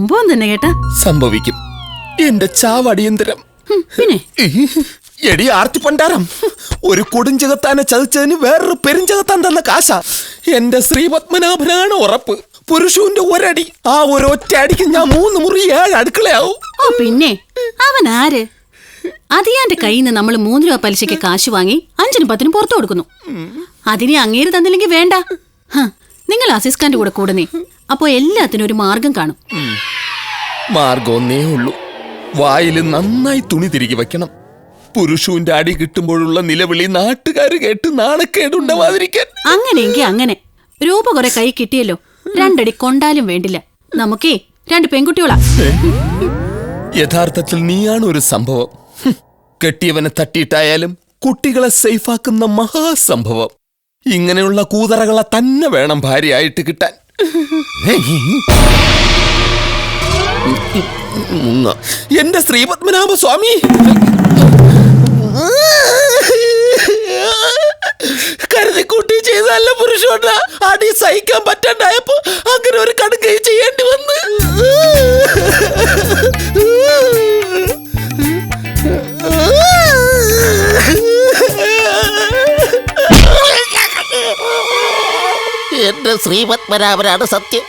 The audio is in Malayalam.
സംഭവം തന്നെ കേട്ടാ. സംഭവിക്കും. എന്റെ ചാവടിയന്തരം. പിന്നെ എടി ആർത്തി പണ്ടാരം, ഒരു കൊടുഞ്ചകത്താനെ ചതിച്ചതിന് വേറൊരു പെരുഞ്ചകത്താൻ തന്ന കാശ. എന്റെ ശ്രീപത്മനാഭനാണ് ഉറപ്പ്. പുരുഷന്റെ ഒരടി, ആ ഒരൊറ്റ അടിക്ക് ഞാൻ 3 മുറി 7 അടുക്കളയാവും. ഓ പിന്നെ അവൻ ആര്? അതിയാന്റെ കയ്യിൽ നിന്ന് നമ്മൾ 3 രൂപ പലിശയ്ക്ക് കാശ് വാങ്ങി 5-നും 10-നും പുറത്തു കൊടുക്കുന്നു. അതിനെ അങ്ങേര് തന്നില്ലെങ്കിൽ വേണ്ട. നിങ്ങൾ അസിസ്റ്റാന്റ് കൂടെ കൂടുന്നേ, അപ്പോ എല്ലാത്തിനും ഒരു മാർഗം കാണും. മാർഗം ഒന്നേ ഉള്ളൂ. വായിൽ നന്നായി തുണി തിരികെ വെക്കണം. പുരുഷന്റെ അടി കിട്ടുമ്പോഴുള്ള നിലവിളി നാട്ടുകാര് കേട്ട് നാണക്കേടുണ്ടാവാതിരിക്കാൻ. അങ്ങനെയെങ്കിൽ അങ്ങനെ. രൂപ കുറെ കൈ കിട്ടിയല്ലോ, 2 അടി കൊണ്ടാലും വേണ്ടില്ല. നമുക്കേ 2 പെൺകുട്ടികളാ. യഥാർത്ഥത്തിൽ നീയാണ് ഒരു സംഭവം. കെട്ടിയവനെ തട്ടിയിട്ടായാലും കുട്ടികളെ സേഫാക്കുന്ന മഹാസംഭവം. ഇങ്ങനെയുള്ള കൂതറകളെ തന്നെ വേണം ഭാര്യയായിട്ട് കിട്ടാൻ. എന്റെ ശ്രീപത്മനാഭ സ്വാമി, കരുതിക്കൂട്ടി ചെയ്തല്ല പുരുഷോട്ട. അടി സഹിക്കാൻ പറ്റാണ്ടായപ്പോ അങ്ങനെ ഒരു കടുകൈ ചെയ്യേണ്ടി വന്ന്. എന്റെ ശ്രീപത്മനാഭനാണ് സത്യം.